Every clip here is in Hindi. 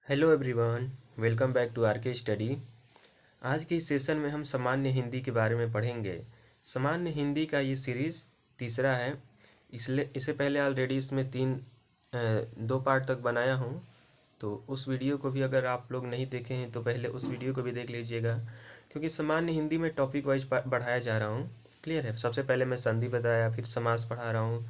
Hello everyone, welcome back to R K study. आज के इस सेशन में हम सामान्य हिंदी के बारे में पढ़ेंगे। सामान्य हिंदी का ये सीरीज़ तीसरा है। इसलिए इससे पहले ऑलरेडी इसमें दो पार्ट तक बनाया हूँ, तो उस वीडियो को भी अगर आप लोग नहीं देखे हैं तो पहले उस वीडियो को भी देख लीजिएगा, क्योंकि सामान्य हिंदी में टॉपिक वाइज बढ़ाया जा रहा हूँ। क्लियर है। सबसे पहले मैं संधि बताया, फिर समास पढ़ा रहा हूँ,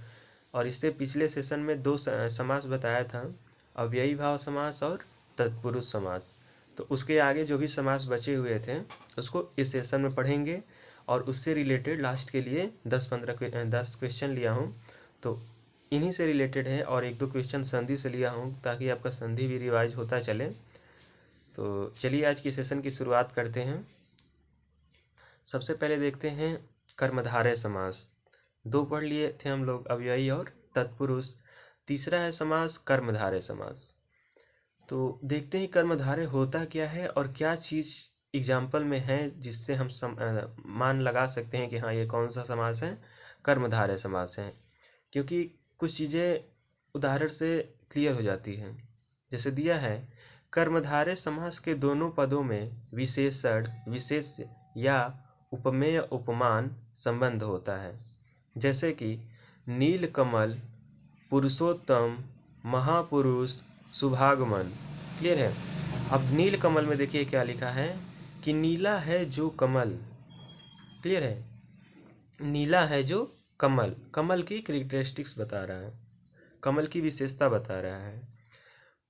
और इससे पिछले सेशन में दो समास बताया था, अव्ययी भाव समास और तत्पुरुष समास। तो उसके आगे जो भी समास बचे हुए थे उसको इस सेशन में पढ़ेंगे, और उससे रिलेटेड लास्ट के लिए 10 क्वेश्चन लिया हूँ, तो इन्हीं से रिलेटेड है, और एक दो क्वेश्चन संधि से लिया हूँ ताकि आपका संधि भी रिवाइज होता चले। तो चलिए आज की सेशन की शुरुआत करते हैं। सबसे पहले देखते हैं कर्मधारय समास। दो पढ़ लिए थे हम लोग, अव्ययी और तत्पुरुष। तीसरा है समास कर्मधारय समास। तो देखते हैं कर्मधारय होता क्या है और क्या चीज़ एग्जाम्पल में है जिससे हम मान लगा सकते हैं कि हाँ ये कौन सा समास है, कर्मधारय समास है। क्योंकि कुछ चीज़ें उदाहरण से क्लियर हो जाती हैं। जैसे दिया है, कर्मधारय समास के दोनों पदों में विशेषण, विशेष्य या उपमेय उपमान संबंध होता है। जैसे कि नीलकमल, पुरुषोत्तम, महापुरुष, शुभागमन। क्लियर है। अब नील कमल में देखिए क्या लिखा है कि नीला है जो कमल। क्लियर है। नीला है जो कमल, कमल की कैरेक्टरिस्टिक्स बता रहा है, कमल की विशेषता बता रहा है।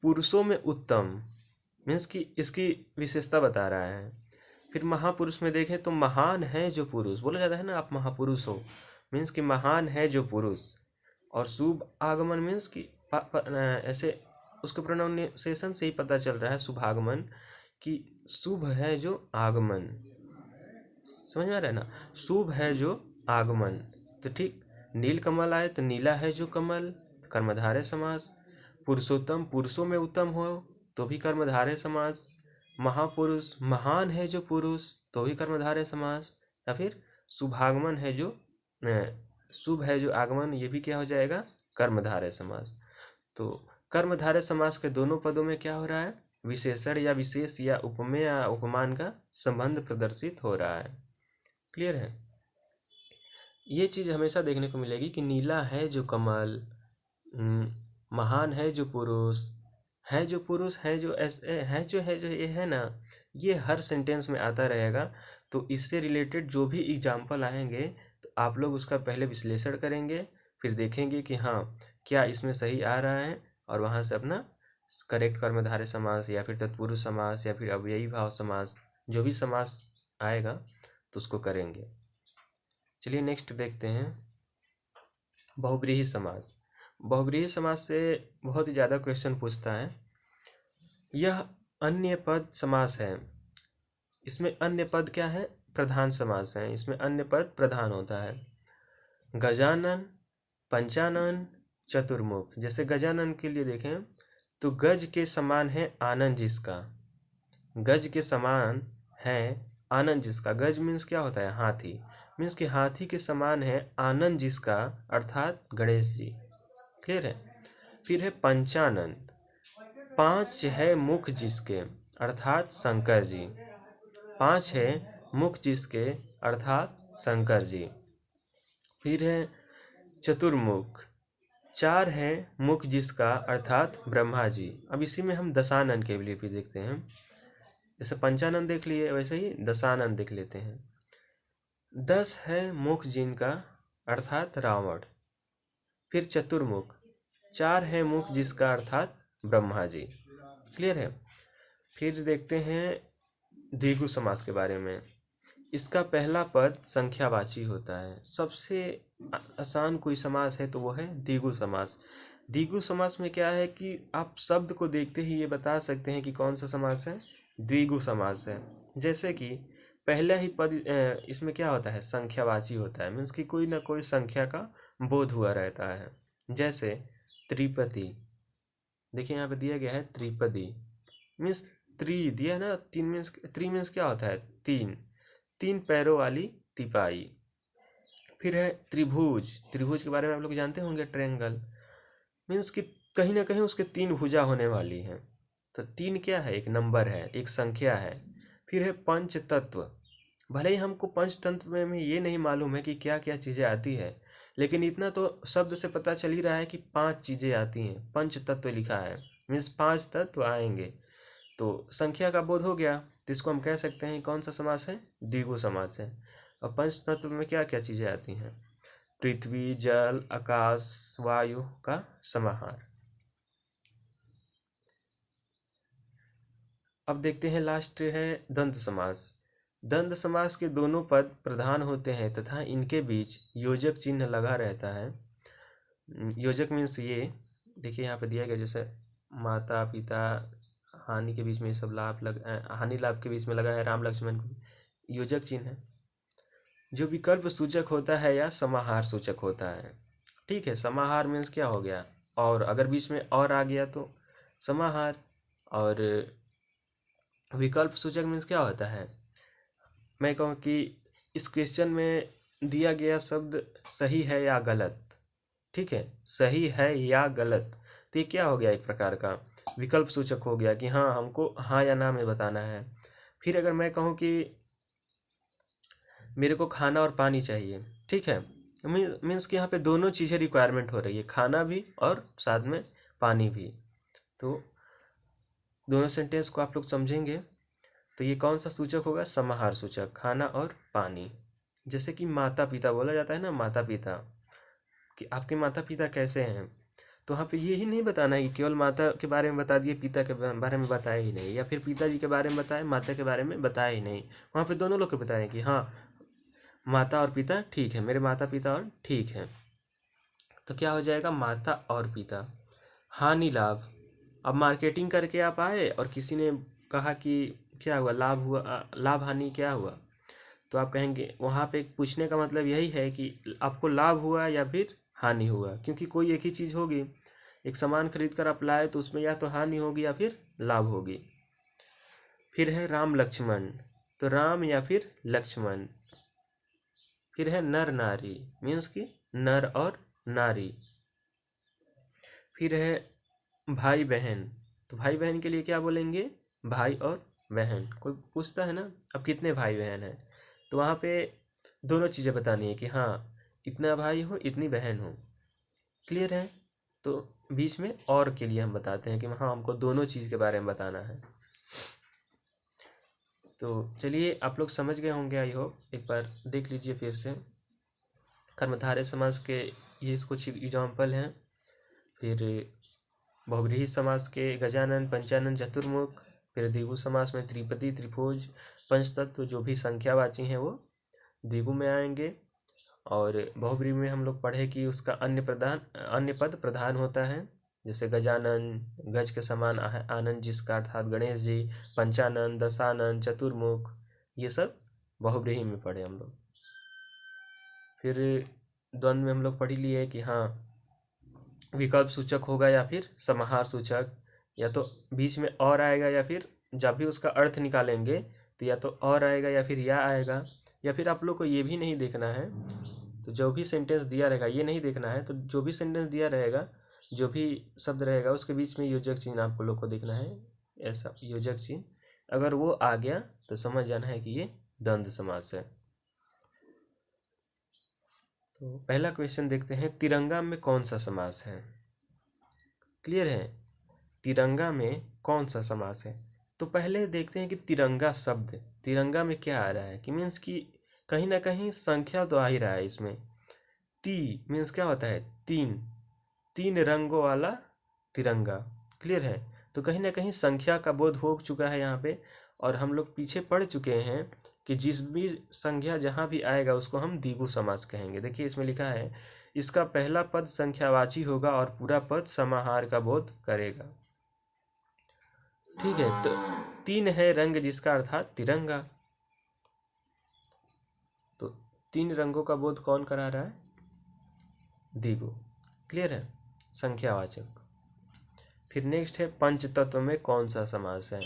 पुरुषों में उत्तम मीन्स कि इसकी विशेषता बता रहा है। फिर महापुरुष में देखें तो महान है जो पुरुष, बोला जाता है ना आप महापुरुष हो, मीन्स कि महान है जो पुरुष। और शुभ आगमन मीन्स कि ऐसे उसके प्रोनाउंसिएशन से ही पता चल रहा है, शुभागमन, कि शुभ है जो आगमन। समझ में आ रहा है ना, शुभ है जो आगमन। तो ठीक, नील कमल आए तो नीला है जो कमल, कर्मधारय समास। पुरुषोत्तम, पुरुषों में उत्तम हो तो भी कर्मधारय समास। महापुरुष, महान है जो पुरुष, तो भी कर्मधारय समास। या फिर शुभागमन है जो शुभ है जो आगमन, ये भी क्या हो जाएगा, कर्मधारय समास। तो कर्मधारय समास के दोनों पदों में क्या हो रहा है, विशेषण या विशेष या उपमेय या उपमान का संबंध प्रदर्शित हो रहा है। क्लियर है। ये चीज़ हमेशा देखने को मिलेगी कि नीला है जो कमल, महान है जो पुरुष, है जो पुरुष, है जो ऐसे, है जो ये है ना, ये हर सेंटेंस में आता रहेगा। तो इससे रिलेटेड जो भी एग्जाम्पल आएंगे तो आप लोग उसका पहले विश्लेषण करेंगे, फिर देखेंगे कि हाँ क्या इसमें सही आ रहा है, और वहाँ से अपना करेक्ट कर्मधारय समास या फिर तत्पुरुष समास या फिर अव्ययी भाव समास, जो भी समास आएगा तो उसको करेंगे। चलिए नेक्स्ट देखते हैं बहुव्रीहि समास। बहुव्रीहि समास से बहुत ही ज़्यादा क्वेश्चन पूछता है। यह अन्य पद समास है। इसमें अन्य पद क्या है, प्रधान समास है। इसमें अन्य पद प्रधान होता है। गजानन, पंचानन, चतुर्मुख। जैसे गजानन के लिए देखें तो गज के समान है आनंद जिसका, गज के समान है आनंद जिसका। गज मीन्स क्या होता है, हाथी, मीन्स कि हाथी के समान है आनंद जिसका, अर्थात गणेश जी। क्लियर है। फिर है पंचानंद, पांच है मुख जिसके, अर्थात शंकर जी। पांच है मुख जिसके, अर्थात शंकर जी। फिर है चतुर्मुख, चार है मुख जिसका, अर्थात ब्रह्मा जी। अब इसी में हम दशानन के लिए भी देखते हैं। जैसे पंचानन देख लिए वैसे ही दशानन देख लेते हैं। 10 है मुख जिनका, अर्थात रावण। फिर चतुर्मुख, 4 है मुख जिसका, अर्थात ब्रह्मा जी। क्लियर है। फिर देखते हैं द्विगु समास के बारे में। इसका पहला पद संख्यावाची होता है। सबसे आसान कोई समास है तो वो है द्विगु समास। द्विगु समास में क्या है कि आप शब्द को देखते ही ये बता सकते हैं कि कौन सा समास है, द्विगु समास है। जैसे कि पहला ही पद इसमें क्या होता है, संख्यावाची होता है, मीन्स कि कोई ना कोई संख्या का बोध हुआ रहता है। जैसे त्रिपति, देखिए यहाँ पे दिया गया है त्रिपदी, मीन्स त्रि दिया है ना, तीन मीन्स, त्रि मीन्स क्या होता है, तीन, तीन पैरों वाली तिपाई। फिर है त्रिभुज, त्रिभुज के बारे में आप लोग जानते होंगे, ट्रायंगल, मीन्स कि कहीं ना कहीं उसके तीन भुजा होने वाली हैं। तो 3 क्या है? एक नंबर है, एक संख्या है। फिर है पंच तत्व। भले ही हमको पंच तत्व में ये नहीं मालूम है कि क्या क्या चीज़ें आती है, लेकिन इतना तो शब्द से पता चल ही रहा है कि 5 चीज़ें आती हैं। पंच तत्व लिखा है, मीन्स 5 तत्व आएंगे। तो संख्या का बोध हो गया, तो इसको हम कह सकते हैं कौन सा समास है? द्विगु समास है। और पंच तत्व में क्या क्या चीज़ें आती हैं? पृथ्वी, जल, आकाश, वायु का समाहार। अब देखते हैं लास्ट है दंत समास। दंत समास के दोनों पद प्रधान होते हैं तथा इनके बीच योजक चिन्ह लगा रहता है। योजक मीन्स ये देखिए यहाँ पे दिया गया, जैसे माता पिता, हानि के बीच में ये सब लाभ हानि लाभ के बीच में लगा है राम लक्ष्मण को, योजक चिन्ह है जो विकल्प सूचक होता है या समाहार सूचक होता है। ठीक है, समाहार मीन्स क्या हो गया? और अगर बीच में और आ गया तो समाहार। और विकल्प सूचक मीन्स क्या होता है? मैं कहूँ कि इस क्वेश्चन में दिया गया शब्द सही है या गलत। ठीक है, सही है या गलत, तो ये क्या हो गया? एक प्रकार का विकल्प सूचक हो गया कि हाँ, हमको हाँ या ना में बताना है। फिर अगर मैं कहूँ कि मेरे को खाना और पानी चाहिए, ठीक है, मीन्स कि यहाँ पे दोनों चीज़ें रिक्वायरमेंट हो रही है, खाना भी और साथ में पानी भी। तो दोनों सेंटेंस को आप लोग समझेंगे तो ये कौन सा सूचक होगा? समाहार सूचक, खाना और पानी। जैसे कि माता पिता बोला जाता है ना, माता पिता, कि आपके माता पिता कैसे हैं, तो वहाँ पे ये ही नहीं बताना है कि केवल माता के बारे में बता दिए, पिता के बारे में बताया ही नहीं, या फिर पिताजी के बारे में बताए, माता के बारे में बताया ही नहीं। वहाँ पे दोनों लोग के बताएं कि हाँ, माता और पिता ठीक है, मेरे माता पिता और ठीक है। तो क्या हो जाएगा? माता और पिता। हानि लाभ, अब मार्केटिंग करके आप आए और किसी ने कहा कि क्या हुआ, लाभ हुआ, लाभ हानि क्या हुआ, तो आप कहेंगे, वहाँ पे पूछने का मतलब यही है कि आपको लाभ हुआ या फिर हानि हुआ, क्योंकि कोई एक ही चीज़ होगी। एक सामान खरीद कर आप लाए तो उसमें या तो हानि होगी या फिर लाभ होगी। फिर है राम लक्ष्मण, तो राम या फिर लक्ष्मण। फिर है नर नारी, मीन्स कि नर और नारी। फिर है भाई बहन, तो भाई बहन के लिए क्या बोलेंगे? भाई और बहन। कोई पूछता है ना, अब कितने भाई बहन हैं, तो वहाँ पे दोनों चीज़ें बतानी है कि हाँ, इतना भाई हो, इतनी बहन हो। क्लियर है? तो बीच में और के लिए हम बताते हैं कि हाँ, हमको दोनों चीज़ के बारे में बताना है। तो चलिए, आप लोग समझ गए होंगे आई होप। एक बार देख लीजिए फिर से। कर्मधारय समास के ये कुछ एग्जाम्पल हैं। फिर बहुव्रीहि समास के गजानन, पंचानन, चतुर्मुख। फिर द्विगु समास में त्रिपदी, त्रिभुज, पंचतत्व जो भी संख्यावाची हैं वो द्विगु में आएंगे। और बहुव्रीहि में हम लोग पढ़े कि उसका अन्य पद प्रधान होता है, जैसे गजानन, गज के समान आनंद जिसका, अर्थात गणेश जी। पंचानन, दशानन, चतुर्मुख, ये सब बहुव्रीहि में पढ़े हम लोग। फिर द्वंद्व में हम लोग पढ़ लिए कि हाँ, विकल्प सूचक होगा या फिर समाहार सूचक, या तो बीच में और आएगा, या फिर जब भी उसका अर्थ निकालेंगे तो या तो और आएगा या फिर या आएगा। या फिर आप लोग को ये भी नहीं देखना है, तो जो भी सेंटेंस दिया रहेगा ये नहीं देखना है, तो जो भी सेंटेंस दिया रहेगा, जो भी शब्द रहेगा उसके बीच में योजक चिन्ह आपको लोग को देखना है। ऐसा योजक चिन्ह अगर वो आ गया तो समझ जाना है कि ये द्वंद्व समास है। तो पहला क्वेश्चन देखते हैं, तिरंगा में कौन सा समास है? क्लियर है? तिरंगा में कौन सा समास है? तो पहले देखते हैं कि तिरंगा शब्द, तिरंगा में क्या आ रहा है, कि मीन्स कि कहीं ना कहीं संख्या तो आ ही रहा है इसमें। मीन्स क्या होता है? तीन रंगों वाला तिरंगा। क्लियर है? तो कहीं ना कहीं संख्या का बोध हो चुका है यहाँ पे। और हम लोग पीछे पढ़ चुके हैं कि जिस भी संख्या जहाँ भी आएगा उसको हम द्विगु समास कहेंगे। देखिए इसमें लिखा है, इसका पहला पद संख्यावाची होगा और पूरा पद समाहार का बोध करेगा। ठीक है, तो 3 है रंग जिसका, अर्थात तिरंगा। तो 3 रंगों का बोध कौन करा रहा है? द्विगु। क्लियर है? संख्यावाचक। फिर नेक्स्ट है पंचतत्व में कौन सा समास है?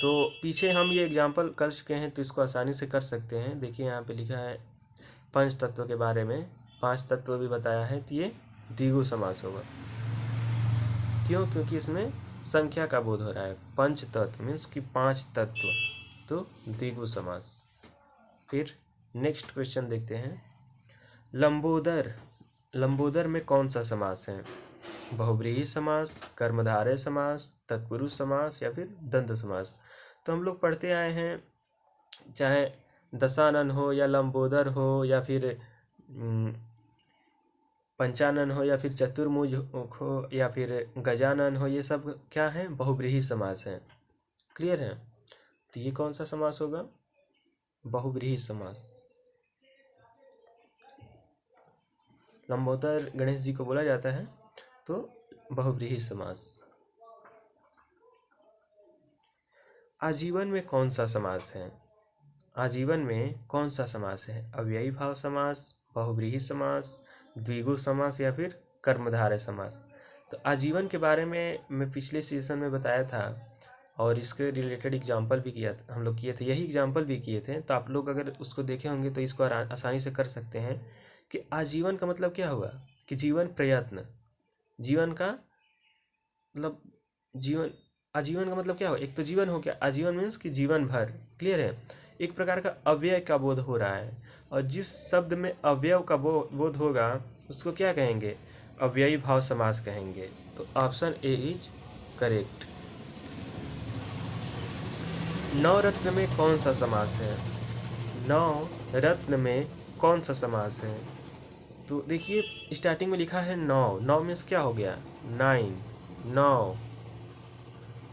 तो पीछे हम ये एग्जाम्पल कर चुके हैं तो इसको आसानी से कर सकते हैं। देखिए यहाँ पे लिखा है पंचतत्व के बारे में, 5 तत्व भी बताया है, तो ये द्विगु समास होगा। क्यों? क्योंकि इसमें संख्या का बोध हो रहा है। पंच तत्व मीन्स कि 5 तत्व, तो द्विगु समास। फिर नेक्स्ट क्वेश्चन देखते हैं। लंबोदर, लंबोदर में कौन सा समास है? बहुब्रीहि समास, कर्मधारय समास, तत्पुरुष समास या फिर द्वंद्व समास। तो हम लोग पढ़ते आए हैं, चाहे दशानन हो या लंबोदर हो या फिर पंचानन हो या फिर चतुर्भुज हो या फिर गजानन हो, ये सब क्या है? बहुब्रीहि समास है। क्लियर है? तो ये कौन सा समास होगा? बहुब्रीहि समास। लंबोदर गणेश जी को बोला जाता है, तो बहुब्रीहि समास। आजीवन में कौन सा समास है? आजीवन में कौन सा समास है? अव्ययी भाव समास, बहुब्रीहि समास, द्विगु समास या फिर कर्मधारय समास। तो आजीवन के बारे में मैं पिछले सेशन में बताया था और इसके रिलेटेड एग्जाम्पल भी किया, हम लोग किए थे, यही एग्जाम्पल भी किए थे। तो आप लोग अगर उसको देखे होंगे तो इसको आसानी से कर सकते हैं कि आजीवन का मतलब क्या हुआ कि जीवन प्रयत्न, जीवन का मतलब जीवन, आजीवन का मतलब क्या हुआ? एक तो जीवन हो गया, आजीवन मीन्स कि जीवन भर। क्लियर है? एक प्रकार का अव्यय का बोध हो रहा है, और जिस शब्द में अव्यय का बोध होगा उसको क्या कहेंगे? अव्ययी भाव समास कहेंगे। तो ऑप्शन ए इज करेक्ट। नवरत्न में कौन सा समास है? नवरत्न में कौन सा समास है? तो देखिए स्टार्टिंग में लिखा है नौ, नौ मीन्स क्या हो गया? 9, 9।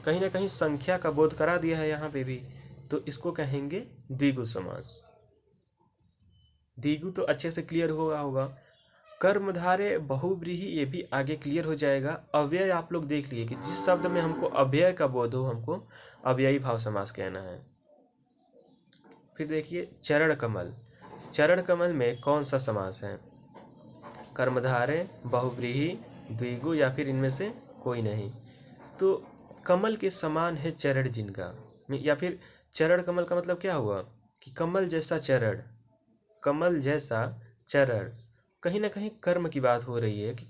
कहीं ना कहीं संख्या का बोध करा दिया है यहाँ पे भी, तो इसको कहेंगे द्विगु समास। द्विगु तो अच्छे से क्लियर होगा। कर्मधारय बहुब्रीहि ये भी आगे क्लियर हो जाएगा। अव्यय आप लोग देख लिए कि जिस शब्द में हमको अव्यय का बोध हो, हमको अव्ययी भाव समास कहना है। फिर देखिए चरण कमल, चरण कमल में कौन सा समास है? कर्मधारय, बहुब्रीहि, द्विगु या फिर इनमें से कोई नहीं। तो कमल के समान है चरण जिनका, या फिर चरण कमल का मतलब क्या हुआ कि कमल जैसा चरण, कमल जैसा चरण। कहीं ना कहीं कर्म की बात हो रही है कि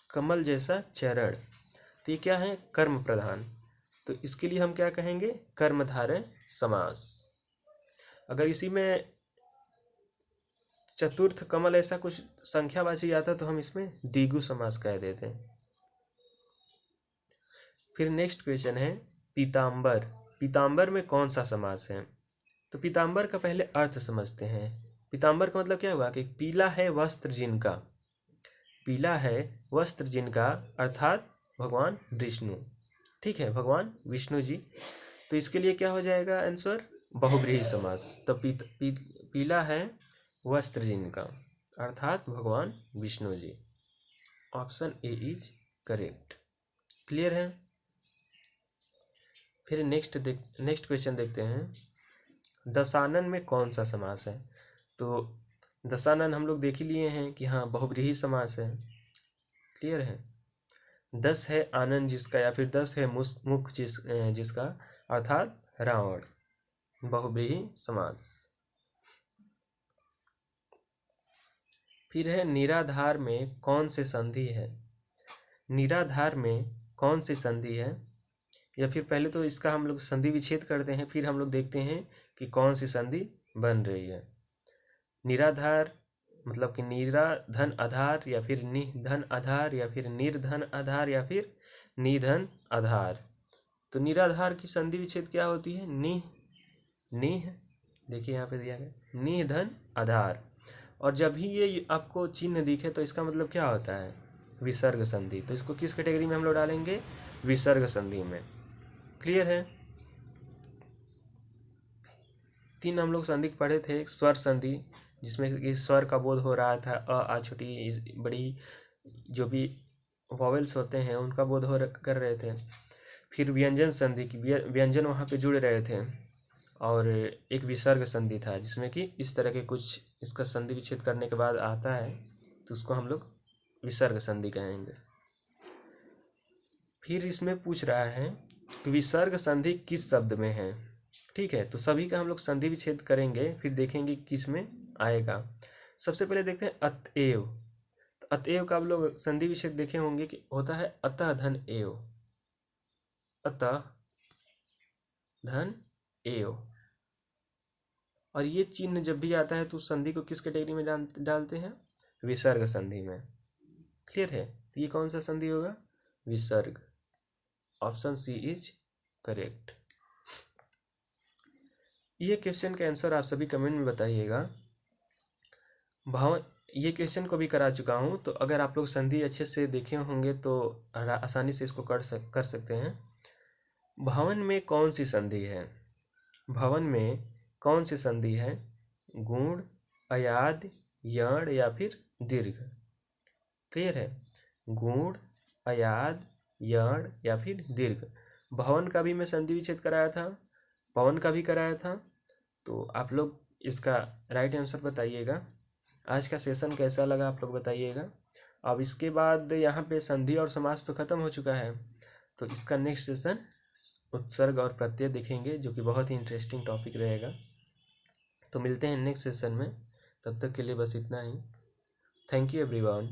कमल जैसा चरण, तो ये क्या है? कर्म प्रधान। तो इसके लिए हम क्या कहेंगे? कर्मधारय समास। अगर इसी में चतुर्थ कमल ऐसा कुछ संख्यावाची आता तो हम इसमें द्विगु समास कह देते हैं। फिर नेक्स्ट क्वेश्चन है पीताम्बर, पीताम्बर में कौन सा समास है? तो पीताम्बर का पहले अर्थ समझते हैं। पीताम्बर का मतलब क्या हुआ कि पीला है वस्त्र जिनका, पीला है वस्त्र जिनका, अर्थात भगवान विष्णु। ठीक है, भगवान विष्णु जी। तो इसके लिए क्या हो जाएगा आंसर? बहुब्रीहि समास। तो पीला है वस्त्र जिनका अर्थात भगवान Vishnu ji. Option A is correct. Clear है? फिर नेक्स्ट क्वेश्चन देखते हैं। दशानन में कौन सा समास है? तो दशानन हम लोग देख ही लिए हैं कि हाँ बहुब्रीहि समास है। क्लियर है? 10 है आनंद जिसका या फिर 10 है मुख जिसका अर्थात रावण, बहुब्रीहि समास। फिर है निराधार में कौन से संधि है? निराधार में कौन सी संधि है? या फिर पहले तो इसका हम लोग संधि विच्छेद करते हैं, फिर हम लोग देखते हैं कि कौन सी संधि बन रही है। निराधार मतलब कि नीरा धन आधार या फिर निह धन आधार या फिर निर्धन आधार या फिर निधन आधार। तो निराधार की संधि विच्छेद क्या होती है? निह, देखिए यहाँ पे दिया गया निह धन आधार। और जब भी ये आपको चिन्ह दिखे तो इसका मतलब क्या होता है? विसर्ग संधि। तो इसको किस कैटेगरी में हम लोग डालेंगे? विसर्ग संधि में। क्लियर है? 3 हम लोग संधि पढ़े थे। स्वर संधि जिसमें इस स्वर का बोध हो रहा था, आ छोटी बड़ी जो भी वॉवेल्स होते हैं उनका बोध कर रहे थे। फिर व्यंजन संधि की व्यंजन वहाँ पे जुड़ रहे थे, और एक विसर्ग संधि था जिसमें कि इस तरह के कुछ इसका संधि विच्छेद करने के बाद आता है, तो उसको हम लोग विसर्ग संधि कहेंगे। फिर इसमें पूछ रहा है कि विसर्ग संधि किस शब्द में है? ठीक है, तो सभी का हम लोग संधि विच्छेद करेंगे, फिर देखेंगे किस में आएगा। सबसे पहले देखते हैं अतएव। तो अतएव का आप लोग संधि विच्छेद देखे होंगे कि होता है अतः धन एव। अतः धन एव। और ये चिन्ह जब भी आता है तो उस संधि को किस कैटेगरी में डालते हैं? विसर्ग संधि में। क्लियर है? तो ये कौन सा संधि होगा? विसर्ग। Option C is correct. ये क्वेश्चन का आंसर आप सभी कमेंट में बताइएगा। ये क्वेश्चन को भी करा चुका हूँ, तो अगर आप लोग संधि अच्छे से देखे होंगे तो आसानी से इसको कर सकते हैं। भवन में कौन सी संधि है? भवन में कौन सी संधि है? गुण, अयाद, यण या फिर दीर्घ? क्लियर है? गुण, अयाद, यण या फिर दीर्घ। भवन का भी मैं संधि विच्छेद कराया था, पवन का भी कराया था, तो आप लोग इसका राइट आंसर बताइएगा। आज का सेशन कैसा लगा आप लोग बताइएगा। अब इसके बाद यहाँ पे संधि और समास तो खत्म हो चुका है, तो इसका नेक्स्ट सेशन उत्सर्ग और प्रत्यय देखेंगे, जो कि बहुत ही इंटरेस्टिंग टॉपिक रहेगा। तो मिलते हैं नेक्स्ट सेशन में, तब तक के लिए बस इतना ही। Thank you everyone.